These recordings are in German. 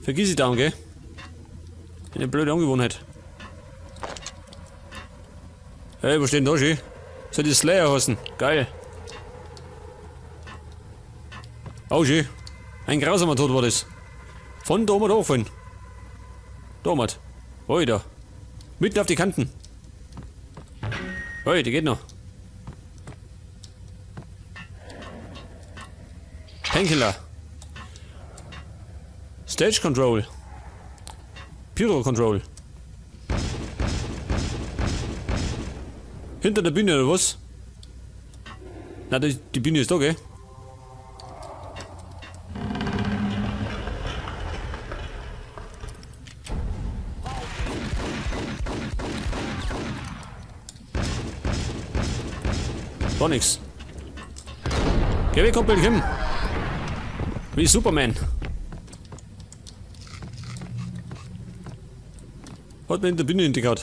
Vergiss ich down, gell? Eine blöde Angewohnheit. Hey, wo steht denn da schon? Soll die Slayer hassen? Geil. Oh, schön. Ein grausamer Tod war das. Von da oben hochfallen. Da oben. Oi, da. Mitten auf die Kanten. Oi, die geht noch. Painkiller. Stage Control. Pyro Control. Hinter der Bühne oder was? Na, die Bühne ist da, gell? War nix. Geh weg, Kumpel, Kim. Wie Superman. Hat mir in der Bühne hintergehauen.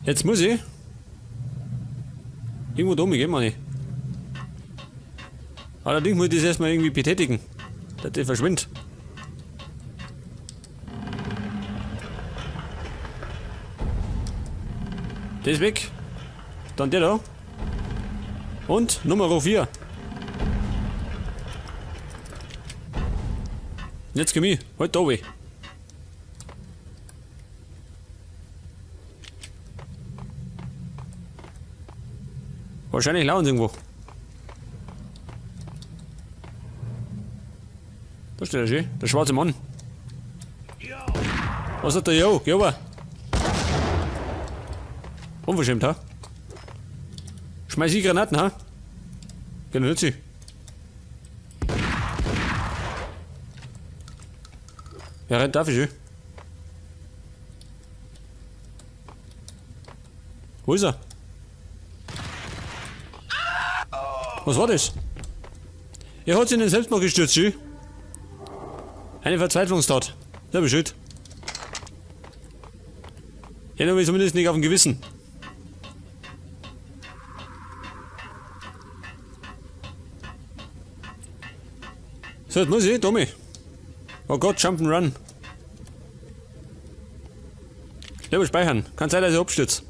Jetzt muss ich irgendwo da gehen, Mann. Allerdings muss ich das erstmal irgendwie betätigen, dass der verschwindet. Der ist weg. Dann der da. Und Nummer 4. Jetzt komm ich. Halt da weg. Wahrscheinlich lauern sie irgendwo. Da steht er schön. Der schwarze Mann. Was hat der? Jo, geh rüber. Unverschämt, ha? Schmeiß ich Granaten, ha? Genau, nicht sie. Ja, rennt darf ich schon. Wo ist er? Was war das? Er hat sich in den Selbstmord gestürzt, schön. Eine Verzweiflungstat. Selber schuld. Ja, nur zumindest nicht auf dem Gewissen. So, jetzt muss ich, Tommy. Oh Gott, Jump'n'Run. Lieber speichern. Kann sein, dass ich abstürze.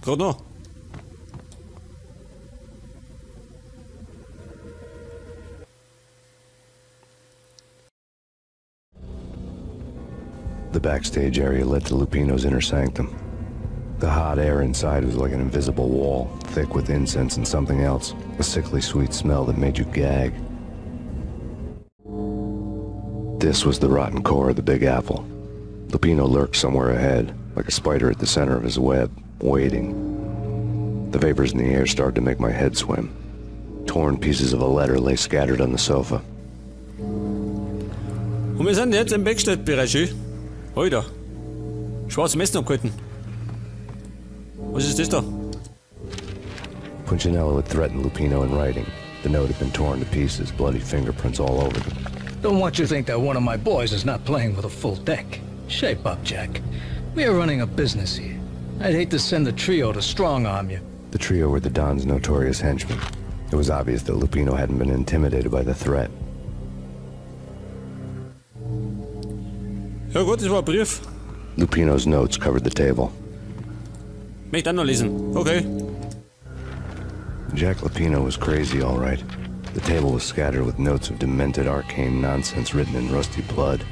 Gerade noch. The backstage area led to Lupino's inner sanctum. The hot air inside was like an invisible wall, thick with incense and something else, a sickly sweet smell that made you gag. This was the rotten core of the Big Apple. Lupino lurked somewhere ahead, like a spider at the center of his web, waiting. The vapors in the air started to make my head swim. Torn pieces of a letter lay scattered on the sofa. Und wir sind jetzt im Backstage-Bereich. Heute. Schwarze Messen abgehalten. Was ist das da? Punchinello had threatened Lupino in writing. The note had been torn to pieces, bloody fingerprints all over them. Don't want you to think that one of my boys is not playing with a full deck. Shape up, Jack. We are running a business here. I'd hate to send the trio to strong-arm you. The trio were the Don's notorious henchmen. It was obvious that Lupino hadn't been intimidated by the threat. Ja gut, das war ein Brief. Lupino's notes covered the table. Möchte auch noch lesen. Okay. Jack Lupino was crazy, all right. The table was scattered with notes of demented arcane nonsense written in rusty blood.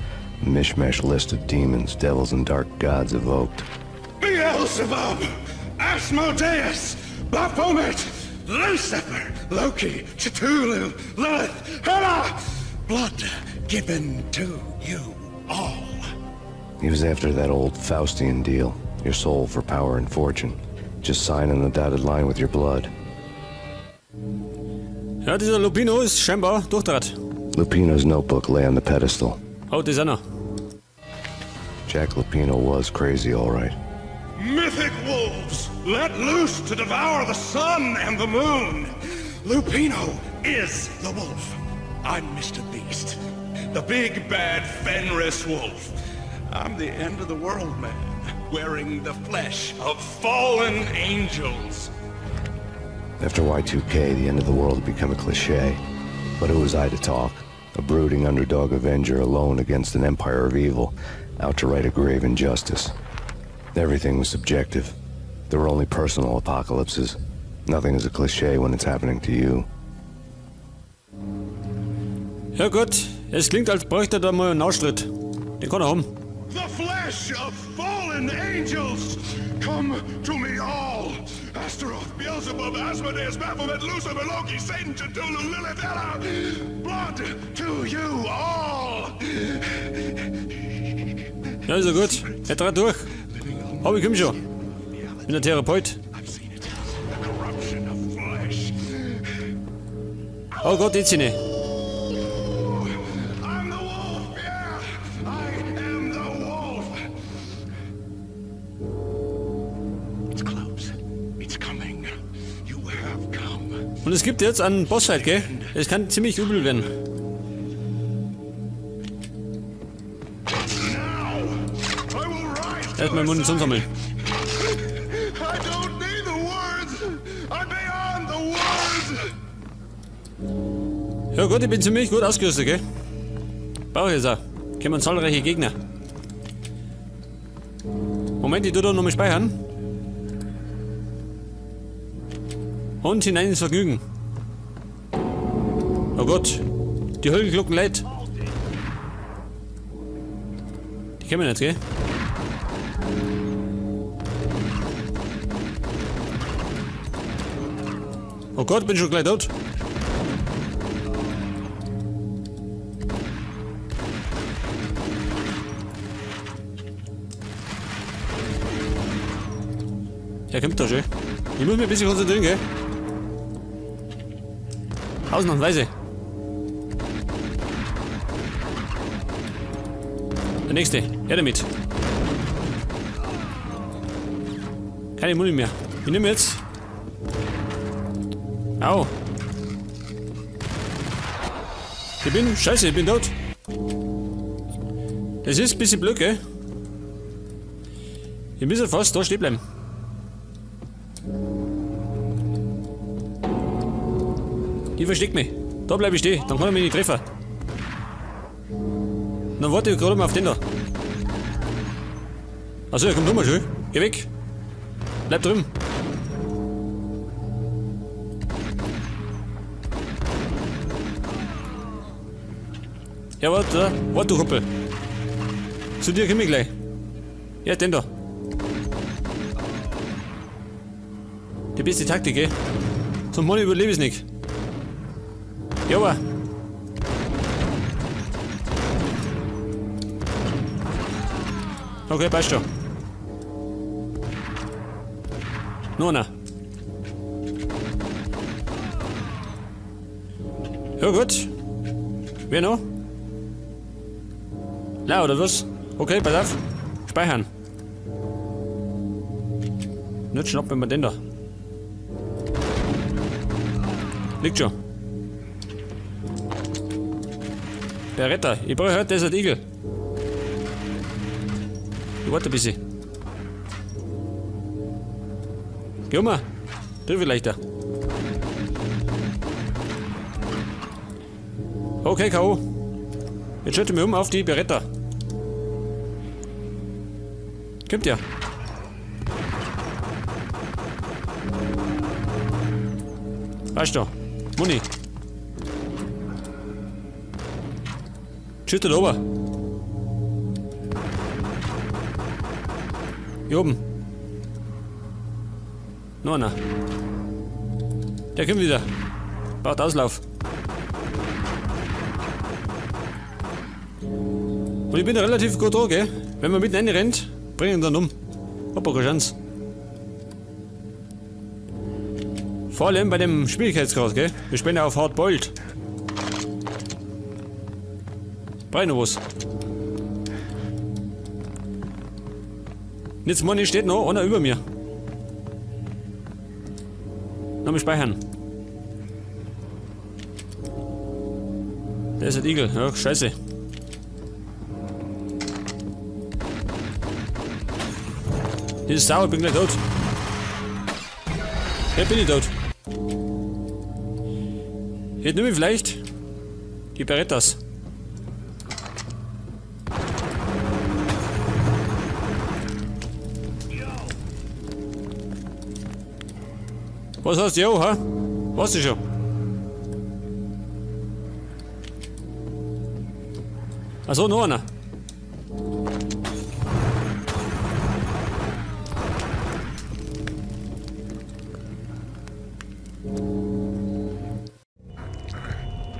A mishmash list of demons, devils, and dark gods evoked. Beelzebub! Asmodeus! Baphomet! Lucifer! Loki! Cthulhu! Lilith! Hela! Blood given to you all. He was after that old Faustian deal. Your soul for power and fortune. Just sign on the dotted line with your blood. Ja, dieser Lupino ist scheinbar durchdraht. Lupino's notebook lay on the pedestal. Oh, das ist einer. Jack Lupino was crazy, all right. Mythic wolves, let loose to devour the sun and the moon. Lupino is the wolf. I'm Mr. Beast, the big bad Fenris wolf. I'm the end of the world man, wearing the flesh of fallen angels. After Y2K, the end of the world had become a cliché. But who was I to talk? A brooding underdog avenger alone against an empire of evil, out to right a grave injustice. Everything was subjective. There were only personal apocalypses. Nothing is a cliché when it's happening to you. Ja gut, es klingt, als bräuchte er mal einen Arschtritt. Den kann er haben. The flesh of fallen angels, come to me all. Astaroth, Beelzebub, Asmodeus, Baphomet, Lucifer, Loki, Satan, Cthulhu, Lilith, Ella. Blood to you all. Ja, ist ja gut. Er tritt durch. Aber ich komm schon. Bin der Therapeut. Oh Gott, jetzt nicht. Und es gibt jetzt einen Bossfight, gell? Es kann ziemlich übel werden. Erstmal Munition sammeln. Ja gut, ich bin ziemlich gut ausgerüstet, gell? Brauche ich jetzt auch. Kommen zahlreiche Gegner. Moment, ich tue da nochmal speichern. Und hinein ins Vergnügen. Oh Gott, die Höllenglocken leid. Die kommen jetzt, gell? Oh Gott, bin schon gleich tot. Der kommt da schon. Ich muss mich ein bisschen konzentrieren, gell? Ausnahmsweise. Der nächste. Her damit. Keine Muni mehr. Ich nehme jetzt. Au. Ich bin tot. Das ist ein bisschen blöd, gell? Ich muss ja fast da stehen bleiben. Ich versteck mich. Da bleibe ich stehen, dann kann er mich nicht treffen. Dann warte ich gerade mal auf den da. Achso, er kommt nochmal schön. Geh weg. Bleib drüben. Ja, warte, du Kuppel. Zu dir komm ich gleich. Ja, den da. Die beste Taktik, gell? Zum Mann überlebe ich nicht. Ja, aber. Okay, passt schon. Noch einer. Ja, gut. Wer noch? Na, oder was? Okay, pass auf. Speichern. Nicht schnappen wir den da. Liegt schon. Der Retter. Ich brauche heute Desert Eagle. Ich warte ein bisschen. Geh mal. Triff ich leichter. Okay, K.O. Jetzt schaut mir auf die Beretta. Kommt ja. Weißt du, Muni. Schüttet ober. Hier oben. Noch einer. Der kommt wieder. Braucht Auslauf. Und ich bin relativ gut dran, gell? Wenn man mitten rein rennt, bring ihn dann um. Hab auch keine Chance. Vor allem bei dem Schwierigkeitsgrad, gell? Wir spielen ja auf Hard Boiled. Brauch ich noch was. Jetzt Mann, steht noch einer über mir. Nochmal speichern. Der ist ein Eagle. Ja, scheiße. Das ist sauer, ich bin gleich tot. Ja, bin ich tot. Hier nehme ich vielleicht die Berettas. Was hast du, jo, ha? Was ist schon? Achso, noch einer.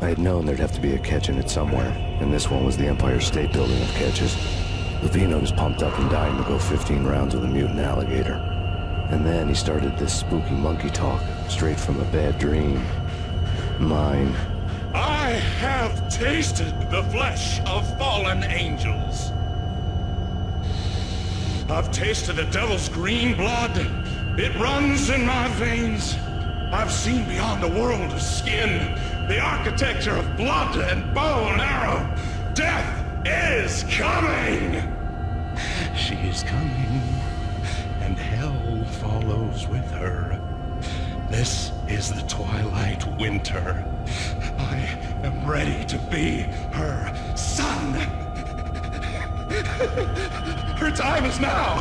I had known there'd have to be a catch in it somewhere, and this one was the Empire State Building of catches. Lupino was pumped up and dying to go 15 rounds with a mutant alligator. And then he started this spooky monkey talk, straight from a bad dream. Mine. I have tasted the flesh of fallen angels. I've tasted the devil's green blood. It runs in my veins. I've seen beyond the world of skin, the architecture of blood and bow and arrow. Death is coming! She is coming, and hell follows with her. This is the twilight winter. I am ready to be her son. Her time is now,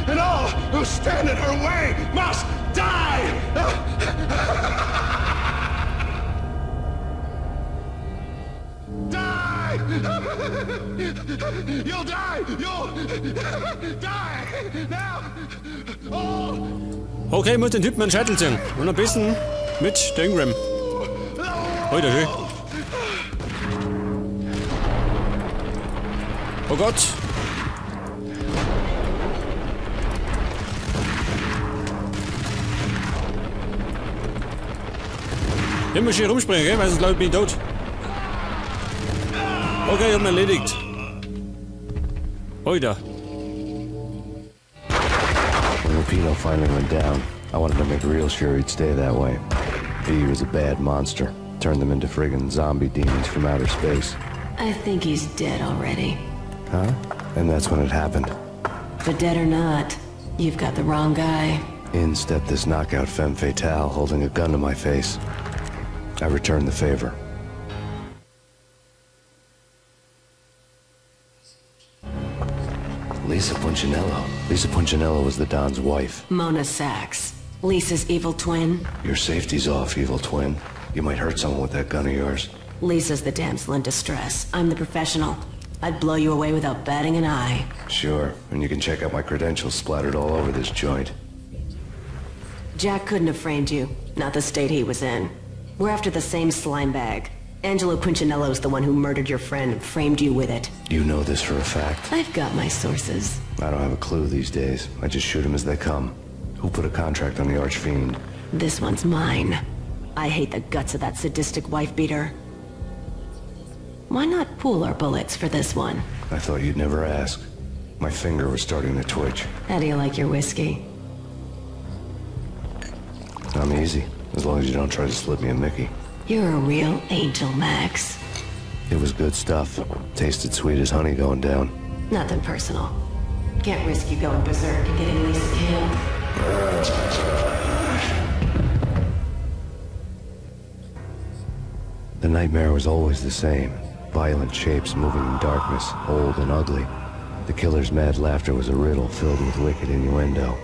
and all who stand in her way must die! Die! You'll die! You'll die! Now! Oh! Okay, ich muss den Typen einen Scheitel ziehen. Und ein bisschen mit der Ingram. Heute schön. Oh Gott! Hier muss ich hier rumspringen, gell? Weil sonst glaube ich bin ich tot. Okay, ich hab ihn erledigt. Heute. When Lupino finally went down, I wanted to make real sure he'd stay that way. V was a bad monster. Turned them into friggin' zombie demons from outer space. I think he's dead already. Huh? And that's when it happened. But dead or not, you've got the wrong guy. In stepped this knockout femme fatale holding a gun to my face. I returned the favor. Lisa Punchinello. Lisa Punchinello was the Don's wife. Mona Sachs, Lisa's evil twin. Your safety's off, evil twin. You might hurt someone with that gun of yours. Lisa's the damsel in distress. I'm the professional. I'd blow you away without batting an eye. Sure, and you can check out my credentials splattered all over this joint. Jack couldn't have framed you. Not the state he was in. We're after the same slime bag. Angelo Punchinello's the one who murdered your friend and framed you with it. You know this for a fact. I've got my sources. I don't have a clue these days. I just shoot them as they come. Who put a contract on the Archfiend? This one's mine. I hate the guts of that sadistic wife-beater. Why not pool our bullets for this one? I thought you'd never ask. My finger was starting to twitch. How do you like your whiskey? I'm easy, as long as you don't try to slip me a Mickey. You're a real angel, Max. It was good stuff. Tasted sweet as honey going down. Nothing personal. Can't risk you going berserk and getting Lisa killed. The nightmare was always the same. Violent shapes moving in darkness, old and ugly. The killer's mad laughter was a riddle filled with wicked innuendo.